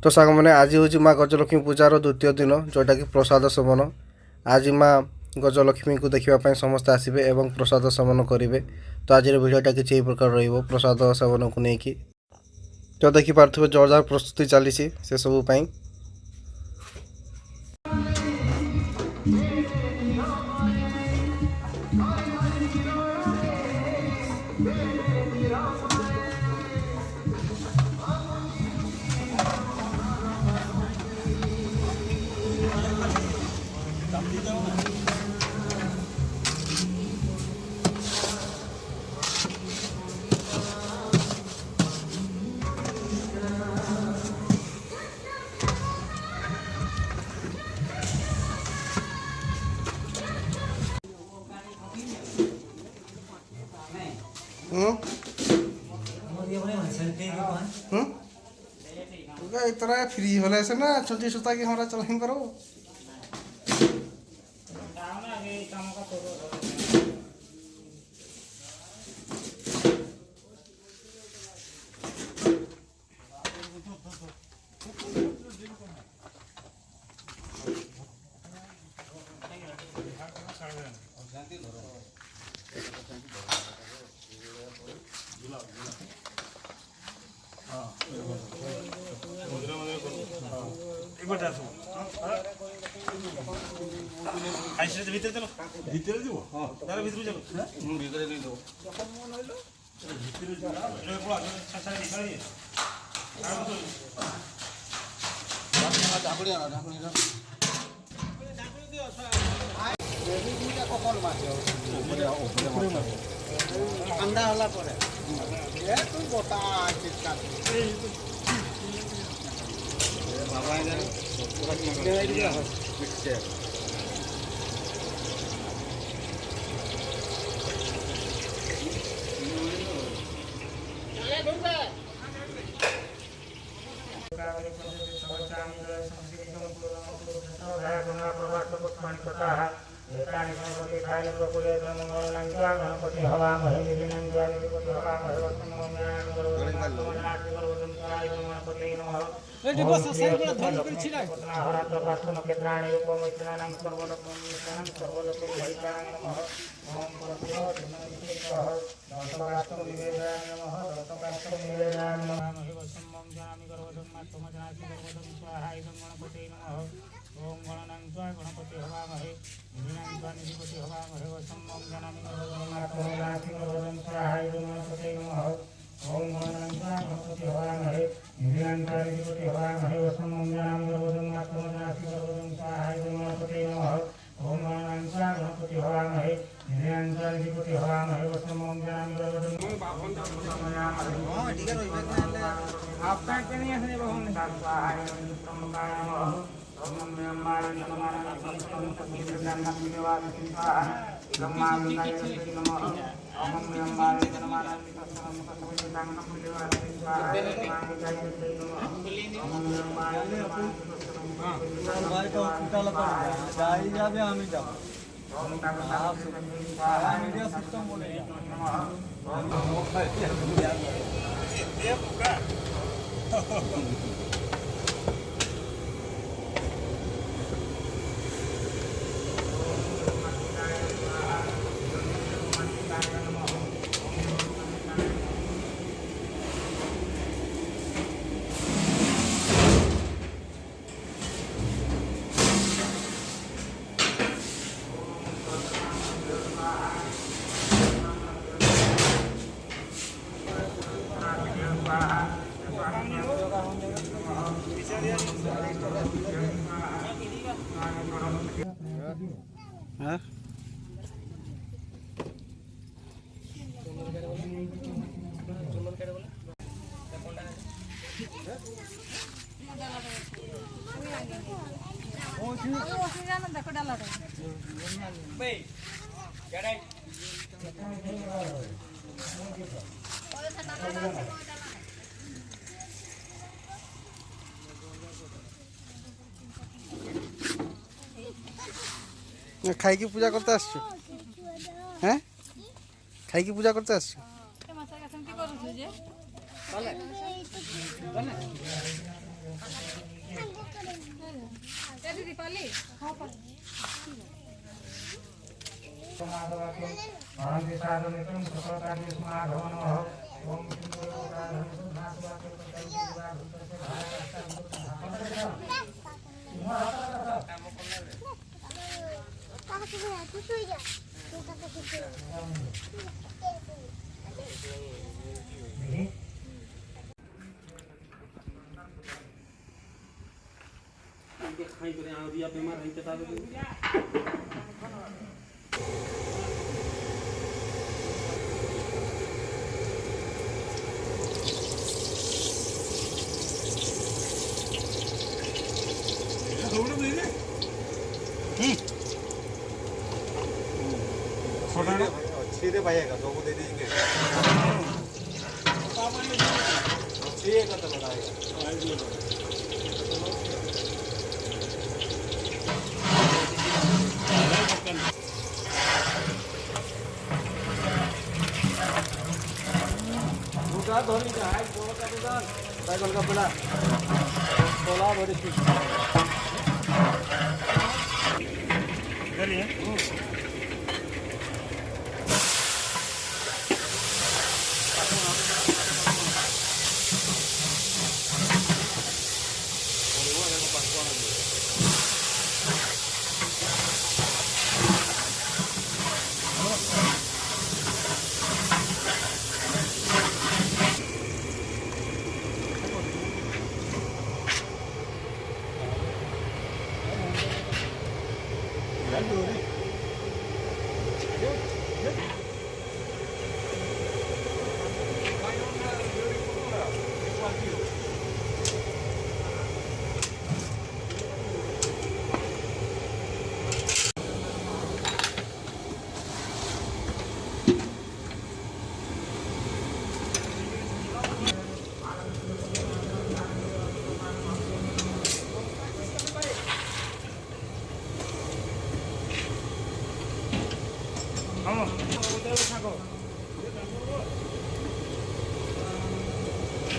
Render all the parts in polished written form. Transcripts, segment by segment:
तो सांग मैंने आज हूँ माँ गजलक्ष्मी पूजार द्वितीय दिन जोटा कि प्रसाद सेवन। आज माँ गजलक्ष्मी को देखापी समस्ते आसबे और प्रसाद सेवन करेंगे। तो आज भिडटा किसी प्रकार रसाद सेवन को लेकिन तो देखिपे जोरदार प्रस्तुति चली से सबूपाई। इतना फ्री होले से ना छोटी सुता की हमारा चल करो। भीतर चलो भीतर जीव तार भीतर चलो भीतर नहीं दो भीतर जो पड़ा अच्छा दिखा दिए ढाकुड़ी आना ढाकुड़ी ना दियो बेबी का कौन मार ऊपर ठंडा होला पड़े ये तू गोटा चिपका बाबा इधर पूरा मिक्सचर ओम गणनांत्वा गणपति हवामहे विनांत्वा निधिपति हवामहे वसम्मं जनामि गणपति स्वाहाय गणपति नमः। ओम गणनांत्वा गणपति हवामहे विनांत्वा निधिपति हवामहे वसम्मं जनामि गणपति स्वाहाय गणपति नमः। ओम गणनांत्वा गणपति हवामहे विनांत्वा निधिपति हवामहे वसम्मं जनामि गणपति आपका नहीं है बहुन स्वाहाय नमः। ओम नमः खाई की पूजा करते आसछु हैं खाई की पूजा करते आसछु समाधवाक्यं भवन्ति साधनिकं सकलकार्येषु नमः ओम सिंधुराधनिकं नासवाक्यं खाई करे आ दिया बीमार रही के तावे अच्छी रे भाई का तो वो दे देंगे अच्छी है का तो बताएगा दुकान धोनी का है जो का दुकान साइकिल का बोला बोला बड़ी खुश चलिए vamos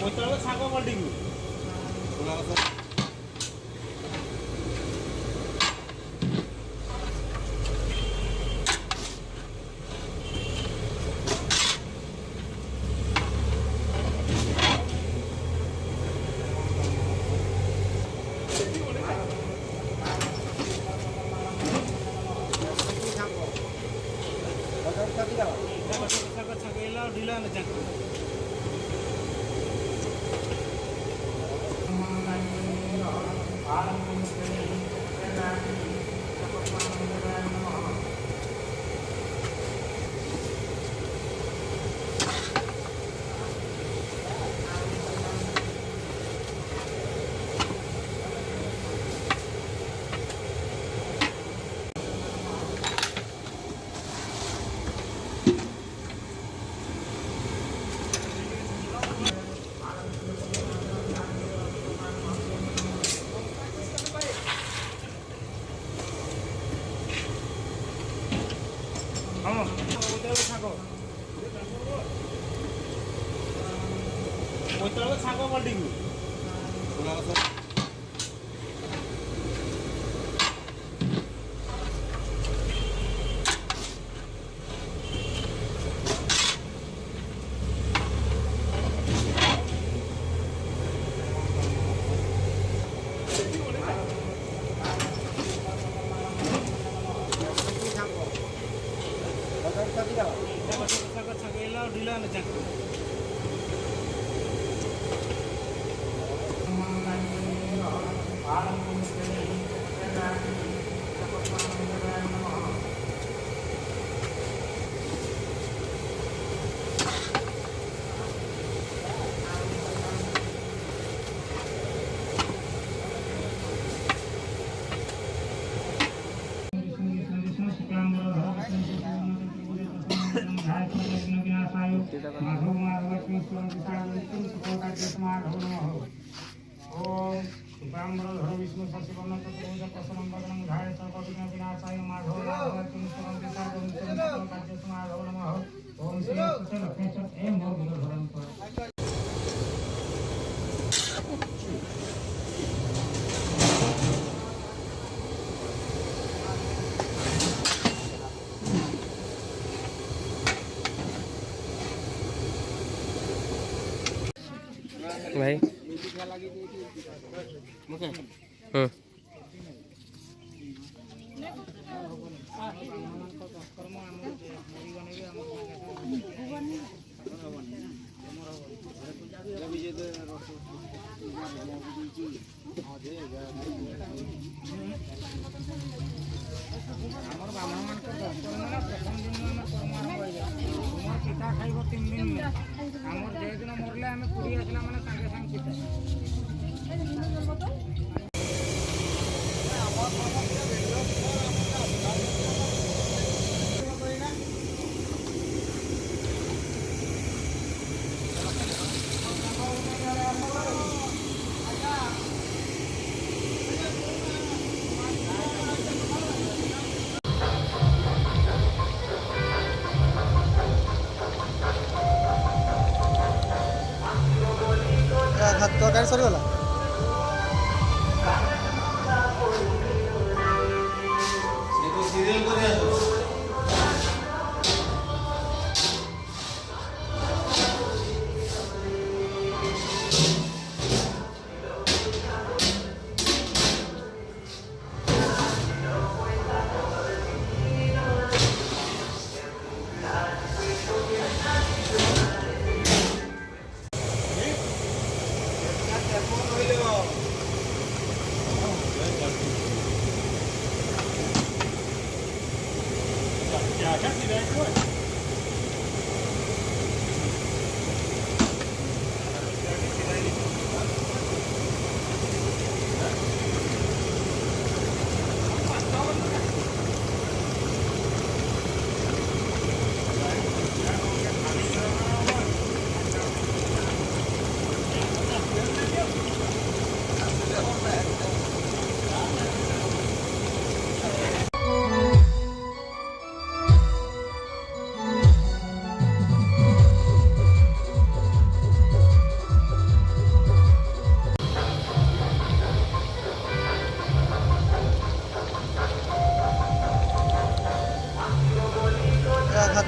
motor sago molding vamos motor sago molding ब्राह्मण विष्णु शशिवर्ण चतुर्भुज प्रसन्नं वदनं ध्याये सर्वविघ्न विनाशाय माधव नारायण स्वरं सर्वं माधव नमः ओम श्री लक्ष्मी एम भगवान ଭାଇ ହୁଁ ଆମର ବ୍ରାହ୍ମଣମାନଙ୍କର ଦଶକର୍ମ ନା ପ୍ରଥମ ଦିନ ଆମେ କର୍ମ ଆରମ୍ଭ ହେଇଯାଏ। ତୁମର ପିଠା ଖାଇବ 3 ଦିନ। ଆମର ଯେଦିନ ମରିଲେ ଆମେ ପୁରୀ ଆସିଲା ମାନେ ସାଙ୍ଗେ ସାଙ୍ଗେ ପିଠା। ତରକାରୀ ସରିଗଲା।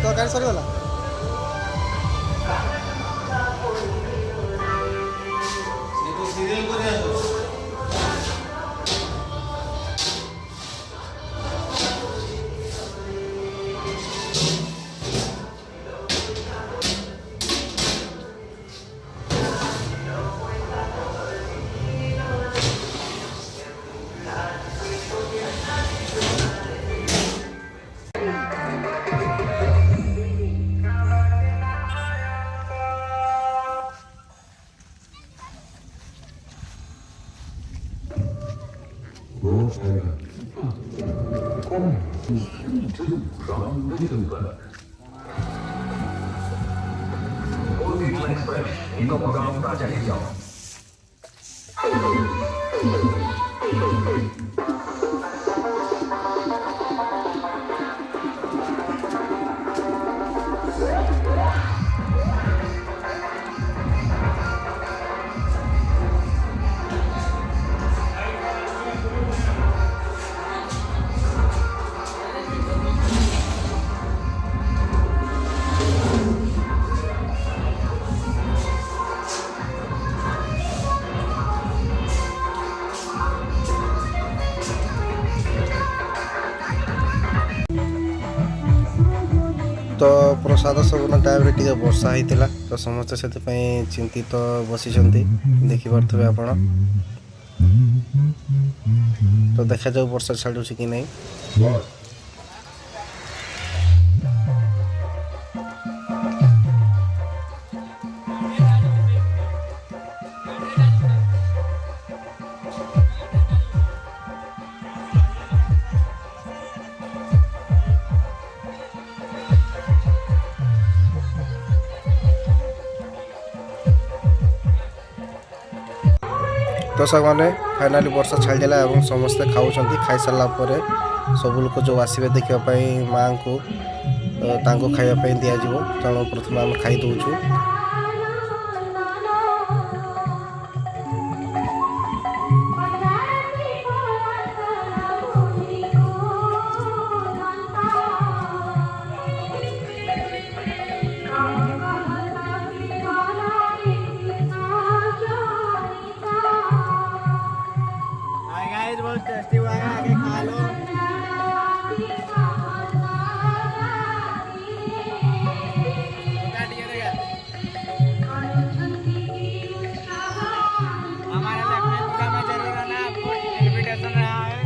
ତରକାରୀ ସରିଗଲା।一个活岗大家一脚。ତ ପ୍ରସାଦ ସେବନ ଟାଇମ୍ରେ ଟିକେ ବର୍ଷା ହେଇଥିଲା ତ ସମସ୍ତେ ସେଥିପାଇଁ ଚିନ୍ତିତ ବସିଛନ୍ତି ଦେଖିପାରୁଥିବେ ଆପଣ। ତ ଦେଖାଯାଉ ବର୍ଷା ଛାଡ଼ୁଛି କି ନାହିଁ। ତ ସାଙ୍ଗମାନେ ଫାଇନାଲି ବର୍ଷା ଛାଡ଼ିଦେଲା ଏବଂ ସମସ୍ତେ ଖାଉଛନ୍ତି। ଖାଇସାରିଲା ପରେ ସବୁ ଲୋକ ଯେଉଁ ଆସିବେ ଦେଖିବା ପାଇଁ ମାଆଙ୍କୁ ତାଙ୍କୁ ଖାଇବା ପାଇଁ ଦିଆଯିବ। ତେଣୁ ପ୍ରଥମେ ଆମେ ଖାଇ ଦେଉଛୁ। टेस्टी हुआ है, आगे खा लो। हमारे लक्ष्मी पूजा में जरूर आना, आपको इनविटेशन रहा है।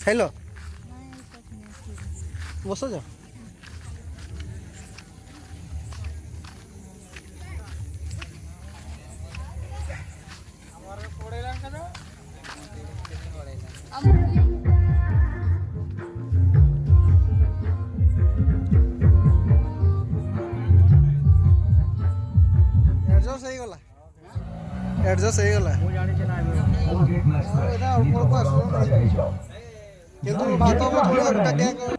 ଖାଇଲ ବସ ଯା एडजस्ट ହେଇଗଲା Colgate Max Fresh नींबू बादाम ताजा ही जाओ କିନ୍ତୁ ଭାତ ବଦଳରେ ଡାକିଆ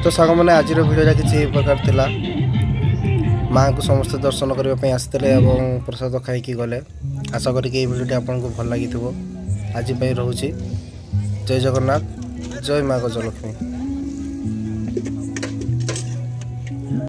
तो सागमने आज भिडियोटा किसी प्रकार थिला माँ को समस्त दर्शन करने आसते और प्रसाद खाई गले आशा करी भिडियोटी आपको भल लगी आज रोचे जय जगन्नाथ जय माँ गजलक्ष्मी।